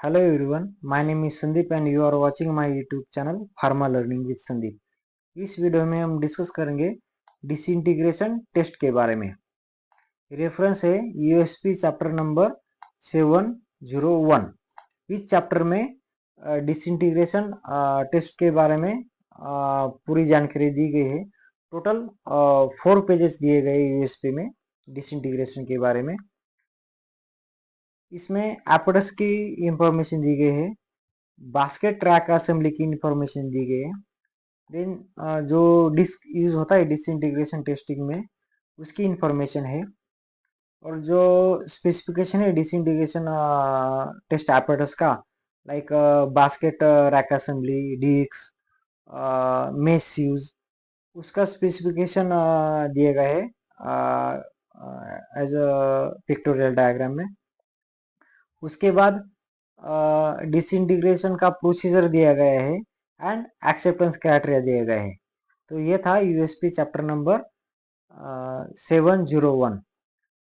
Hello everyone, my name is Sandeep and you are watching my YouTube channel Pharma Learning with Sandeep। इस video में हम discuss करेंगे disintegration test के बारे में। रेफरेंस है यूएसपी चैप्टर नंबर 701। इस चैप्टर में डिसइंटीग्रेशन टेस्ट के बारे में पूरी जानकारी दी गई है। टोटल 4 पेजेस दिए गए यूएसपी में डिसइंटीग्रेशन के बारे में। इसमें एपरेटस की इंफॉर्मेशन दी गई है, बास्केट ट्रैक असेंबली की इंफॉर्मेशन दी गई है। देन जो डिस्क यूज होता है डिसइंटीग्रेशन टेस्टिंग में उसकी इंफॉर्मेशन है, और जो स्पेसिफिकेशन है डिसइंटीग्रेशन टेस्ट एपरेटस का, like basket rack assembly, disc, mesh use, उसका स्पेसिफिकेशन दिया गया है एज अ पिक्टोरियल डायग्राम में। उसके बाद डिसइंटीग्रेशन का प्रोसीजर दिया गया है एंड एक्सेप्टेंस क्राइटेरिया दिया गया है। तो ये था यूएसपी चैप्टर नंबर 701।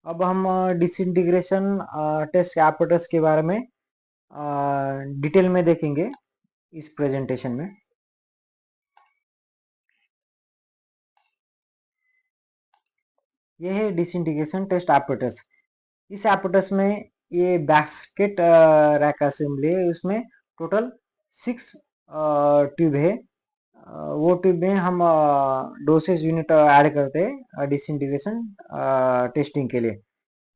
अब हम डिसइंटीग्रेशन टेस्ट एपरेटस के बारे में डिटेल में देखेंगे इस प्रेजेंटेशन में। ये है डिसइंटीग्रेशन टेस्ट एपरेटस। इस एपरेटस में ये बास्केट रैक असेंबली है, उसमें टोटल 6 ट्यूब है। वो ट्यूब में हम डोसेज यूनिट ऐड करते हैं डिसइंटीग्रेशन टेस्टिंग के लिए।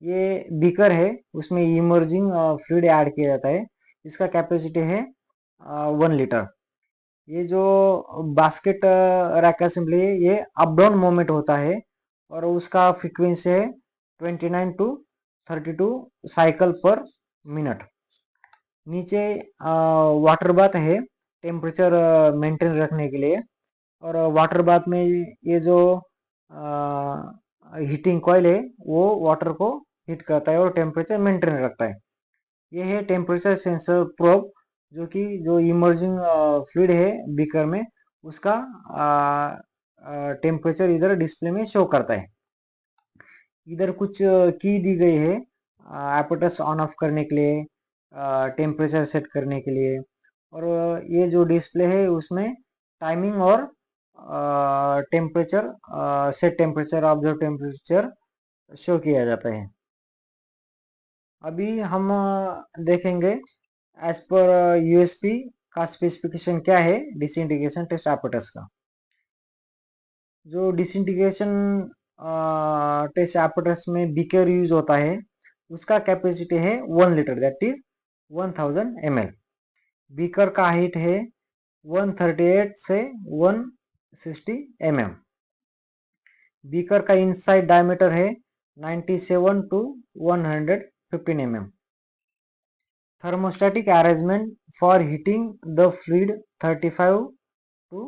ये बीकर है, उसमें इमर्जिंग फ्लूइड ऐड किया जाता है। इसका कैपेसिटी है 1 लीटर। ये जो बास्केट रैक असेंबली है ये अप डाउन मोमेंट होता है, और उसका फ्रीक्वेंसी है 29 टू 32 साइकिल पर मिनट। नीचे वाटर बाथ है टेम्परेचर मेंटेन रखने के लिए, और वाटर बाथ में ये जो हीटिंग कॉइल है वो वाटर को हीट करता है और टेम्परेचर मेंटेन रखता है। ये है टेम्परेचर सेंसर प्रोब, जो कि जो इमर्जिंग फ्लूइड है बीकर में उसका टेम्परेचर इधर डिस्प्ले में शो करता है। इधर कुछ की दी गई है एपरेटस ऑन ऑफ करने के लिए, टेम्परेचर सेट करने के लिए, और ये जो डिस्प्ले है उसमें टाइमिंग और temperature, set temperature, observe temperature show किया जाता है। अभी हम देखेंगे एज पर यूएसपी का स्पेसिफिकेशन क्या है डिसइंटीग्रेशन टेस्ट एपरेटस का। जो डिसइंटीग्रेशन टेस्ट एपरेटस में बीकर यूज होता है उसका कैपेसिटी है 1 litre, that is 1000 ml। Beaker का हाइट है 138 से 160 mm। बीकर का इनसाइड डायमीटर है 97 to 115 mm। Thermostatic arrangement for heating the fluid 35 to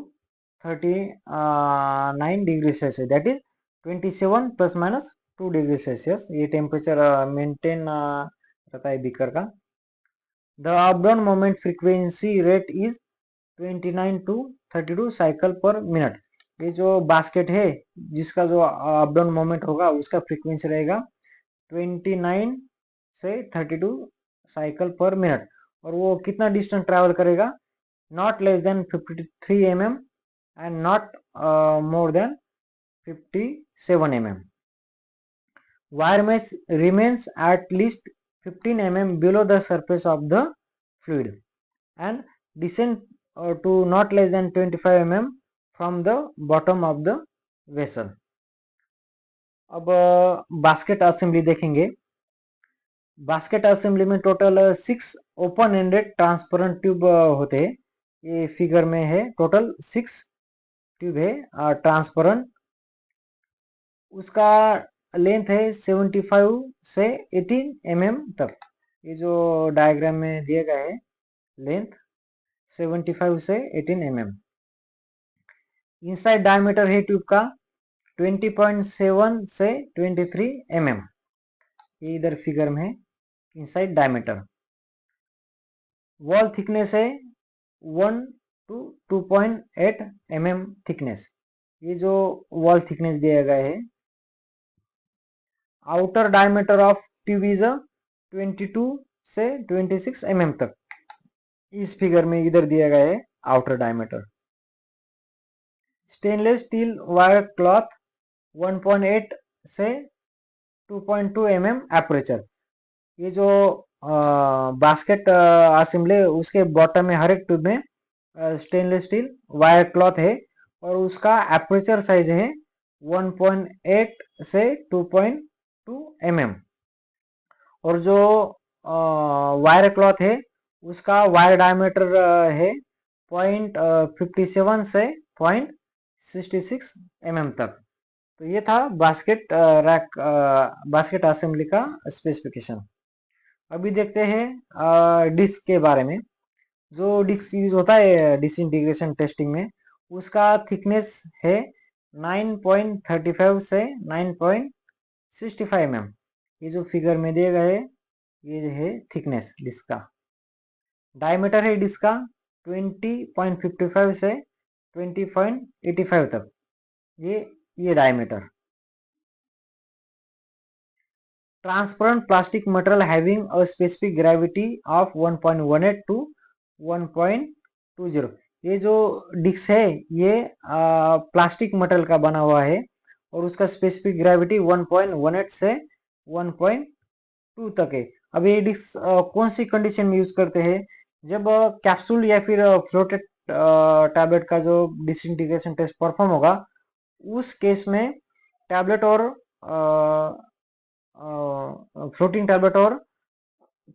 39 degree Celsius, that is 27 plus minus 2 degree Celsius. ये टेम्परेचर मेंटेन रहता है बीकर का। The up down moment frequency rate is 29 to 32 cycle per minute. ये जो basket है जिसका जो up down moment होगा उसका फ्रीक्वेंसी रहेगा 29 से 32 साइकिल पर मिनट, और वो कितना डिस्टेंस ट्रैवल करेगा, not less than 53 mm and not more than 57 mm. Wire mesh remains at least 15 mm below the surface of the fluid and descend to not less than 25 mm from the bottom of the vessel. अब basket assembly देखेंगे। Basket assembly में total 6 open ended transparent tube होते हैं। ये figure में है, total 6 tube है transparent. उसका लेंथ है 75 से 18 mm तक। ये जो डायग्राम में दिया गया है लेंथ 75 से 18 mm। इनसाइड डायमीटर है ट्यूब का 20.7 से 23 mm। ये इधर फिगर में है इनसाइड डायमीटर। वॉल थिकनेस है 1 टू 2.8 mm थिकनेस। ये जो वॉल थिकनेस दिया गया है। Outer diameter of tube is 22 से 26 mm तक इस फिगर में इधर दिया गया है outer diameter. Stainless steel wire cloth 1.8 से 2.2 mm एपरेचर। ये जो बास्केट असेंबली उसके बॉटम में हर एक ट्यूब में स्टेनलेस स्टील वायर क्लॉथ है और उसका एपरेचर साइज है 1.8 से 2.2 mm। और जो वायर क्लॉथ है उसका वायर डायमीटर है 0.57 से 0.66 mm तक। तो ये था बास्केट रैक बास्केट असेंबली का स्पेसिफिकेशन। अभी देखते हैं डिस्क के बारे में। जो डिस्क यूज होता है डिसइंटीग्रेशन टेस्टिंग में उसका थिकनेस है 9.35 से 9.65 mm। ये जो फिगर में दिए गए ये है थिकनेस डिस्क का। डायमीटर है डिस्क का 20.55 से 20.85 तक, ये diameter. Transparent plastic material having a specific gravity of 1.18 to 1.20। ये जो डिस्क है ये प्लास्टिक मटेरियल का बना हुआ है और उसका स्पेसिफिक ग्रेविटी 1.18 से 1.2 तक है। अब ये डिस्क कौन सी कंडीशन में यूज करते हैं? जब कैप्सूल या फिर फ्लोटेड टैबलेट का जो डिसइंटीग्रेशन टेस्ट परफॉर्म होगा उस केस में टैबलेट और फ्लोटिंग टैबलेट और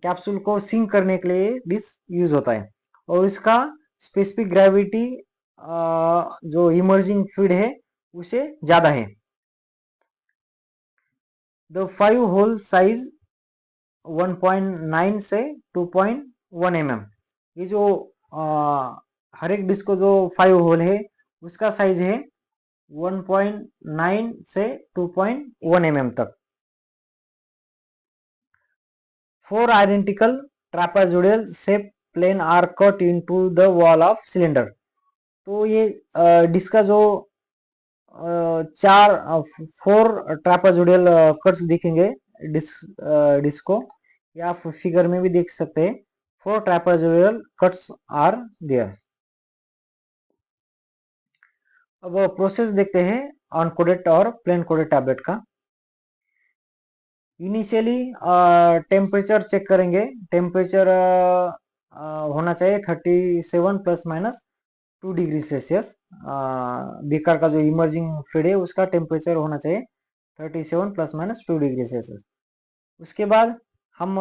कैप्सूल को सिंक करने के लिए डिस्क यूज होता है और इसका स्पेसिफिक ग्रेविटी जो इमर्जिंग फ्लूइड है उसे ज्यादा है। द 5 होल साइज 1.9 से 2.1 mm। ये जो हर एक डिस्क को जो 5 होल है उसका साइज है 1.9 से 2.1 mm तक। 4 identical trapezoidal shape plane are cut into the wall of cylinder। तो ये डिस्क का जो 4 ट्रापेजोइडल कट्स दिखेंगे डिस्क को, या आप फिगर में भी देख सकते हैं 4 ट्रापेजोइडल कट्स आर देयर। अब प्रोसेस देखते हैं अनकोडेड और प्लेन कोडेड टैबलेट का। इनिशियली टेम्परेचर चेक करेंगे। टेम्परेचर होना चाहिए 37 plus minus 2 degree Celsius. Beaker का जो इमर्जिंग फ्लूइड है उसका टेम्परेचर होना चाहिए 37 प्लस माइनस 2 डिग्री सेल्सियस। उसके बाद हम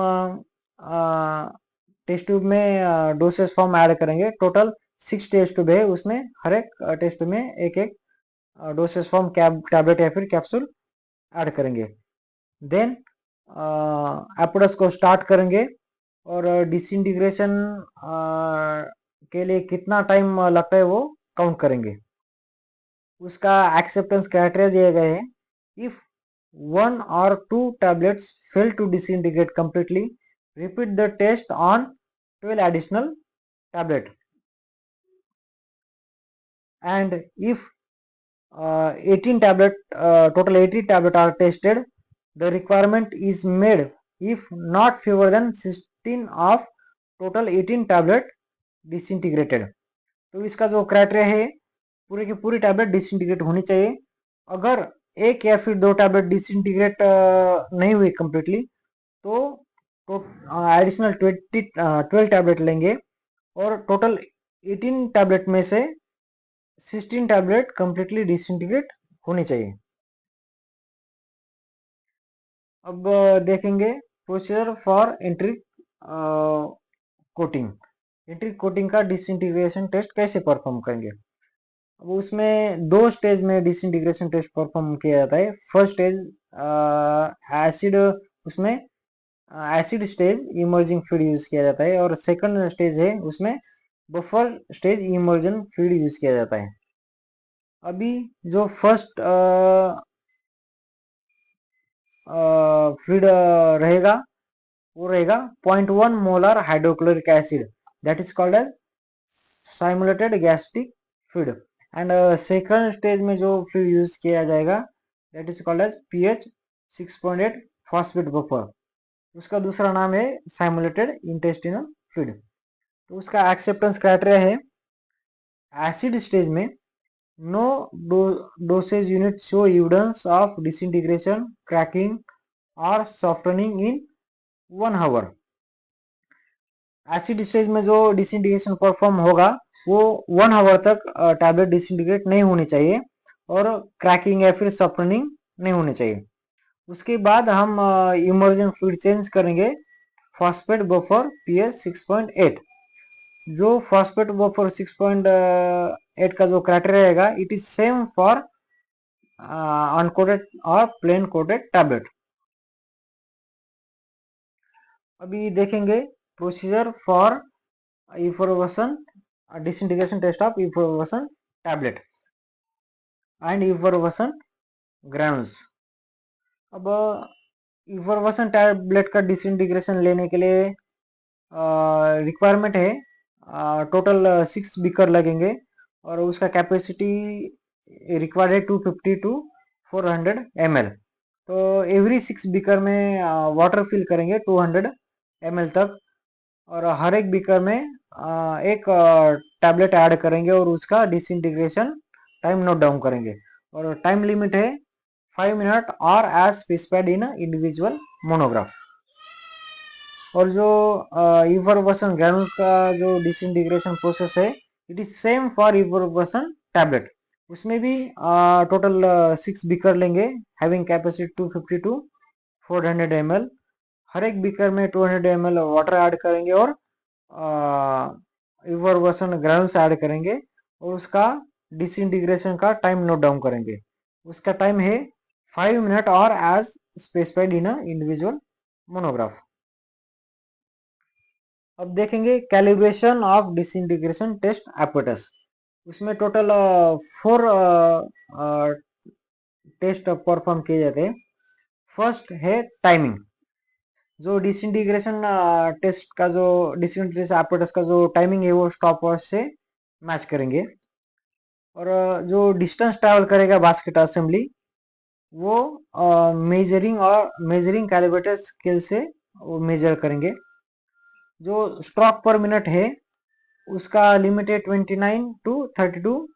टेस्ट ट्यूब में डोसेज फॉर्म ऐड करेंगे। टोटल 6 टेस्ट ट्यूब है, उसमें हर एक टेस्ट ट्यूब में एक एक डोसेज फॉर्म टैबलेट या फिर कैप्सूल ऐड करेंगे। देन एपोडस को स्टार्ट करेंगे और डिसइंटीग्रेशन के लिए कितना टाइम लगता है वो काउंट करेंगे। उसका एक्सेप्टेंस क्राइटेरिया दिए गए हैं। If 1 or 2 tablets fail to disintegrate completely, repeat the test on 12 additional tablet, and if 18 tablet total 80 tablet are tested, the requirement is made if not fewer than 16 of total 18 tablet disintegrated। तो इसका जो criteria है पूरे की पूरी tablet disintegrate होनी चाहिए। अगर एक या फिर 2 टैबलेट डिसइंटीग्रेट नहीं हुई कंप्लीटली तो एडिशनल 12 टैबलेट लेंगे और टोटल 18 टैबलेट में से 16 टैबलेट कंप्लीटली डिसइंटीग्रेट होनी चाहिए। अब देखेंगे प्रोसीजर फॉर एंट्रिक कोटिंग। एंट्रिक कोटिंग का डिसइंटीग्रेशन टेस्ट कैसे परफॉर्म करेंगे? अब उसमें 2 स्टेज में डिसइंटीग्रेशन टेस्ट परफॉर्म किया जाता है। फर्स्ट स्टेज एसिड, उसमें acid stage emerging fluid use किया जाता है और सेकंड स्टेज है उसमें buffer stage immersion fluid use किया जाता है। अभी जो फर्स्ट फ्लूइड रहेगा वो रहेगा 0.1 molar hydrochloric acid, that is called as simulated gastric fluid. And second stage में जो फ्लूइड यूज किया जाएगा that is called as pH 6.8 phosphate buffer. उसका दूसरा नाम है साइमुलेटेड इंटेस्टिनल फीड। तो उसका एक्सेप्टेंस क्राइटेरिया है एसिड स्टेज में no dosage unit show evidence of disintegration, cracking or softening in 1 hour। Acid stage में जो डिसइंटीग्रेशन परफॉर्म होगा वो 1 आवर तक टैबलेट डिसइंटीग्रेट नहीं होनी चाहिए और क्रैकिंग या फिर सॉफ्टनिंग नहीं होनी चाहिए। उसके बाद हम इमर्जन फ्लूइड चेंज करेंगे फॉस्फेट बफर पीएच 6.8। जो फॉस्फेट बफर 6.8 का जो क्राइटेरिया रहेगा it is same for uncoated और प्लेन कोटेड टैबलेट। अभी देखेंगे procedure for effervescent disintegration test of effervescent tablet and effervescent granules. अब इफोरवसन टैबलेट का डिसइंटीग्रेशन लेने के लिए रिक्वायरमेंट है टोटल 6 बीकर लगेंगे और उसका कैपेसिटी रिक्वायर्ड है 250 टू 400 ml। तो एवरी 6 बीकर में वाटर फिल करेंगे 200 ml तक और हर एक बीकर में एक टैबलेट ऐड करेंगे और उसका डिसइंटीग्रेशन टाइम नोट डाउन करेंगे और टाइम लिमिट है 5 मिनट और as specified in individual monograph. और जो इफोरवसन ग्रैनुल का जो डिसइंटीग्रेशन प्रोसेस है it is same for effervescent tablet. उसमें भी टोटल 6 बीकर लेंगे हैविंग कैपेसिटी 250 टू 400 ml। हर एक बीकर में 200 ml वाटर ऐड करेंगे और इफोरवसन ग्रैनुल्स ऐड करेंगे और उसका डिसइंटीग्रेशन का टाइम नोट डाउन करेंगे। उसका टाइम है 5 मिनट और as specified in individual monograph. अब देखेंगे calibration of disintegration test apparatus. उसमें टोटल 4 टेस्ट परफॉर्म किए जाते हैं। फर्स्ट है टाइमिंग। जो डिसइंटीग्रेशन टेस्ट का जो डिसइंटीग्रेशन एपरेटस का जो टाइमिंग है वो स्टॉपवॉच से मैच करेंगे और जो डिस्टेंस ट्रैवल करेगा बास्केट असेंबली वो मेजरिंग कैलिब्रेटेड स्केल से वो मेजर करेंगे। जो स्ट्रोक पर मिनट है उसका लिमिट है 29 टू 32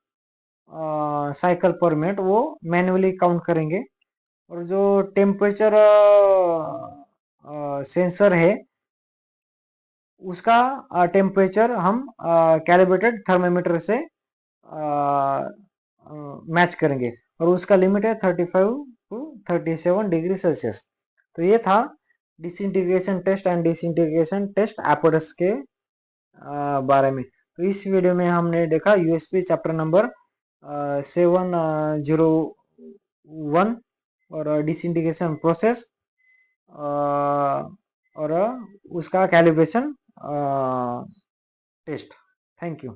साइकिल पर मिनट, वो मैन्युअली काउंट करेंगे। और जो टेम्परेचर सेंसर है उसका टेम्परेचर हम कैलिब्रेटेड थर्मामीटर से मैच करेंगे और उसका लिमिट है 35 टू 37 डिग्री सेल्सियस। तो ये था disintegration test and disintegration test apparatus के बारे में। तो इस वीडियो में हमने देखा यूएसपी चैप्टर नंबर 701 और डिसइंटीग्रेशन प्रोसेस और उसका कैलिब्रेशन टेस्ट। Thank you.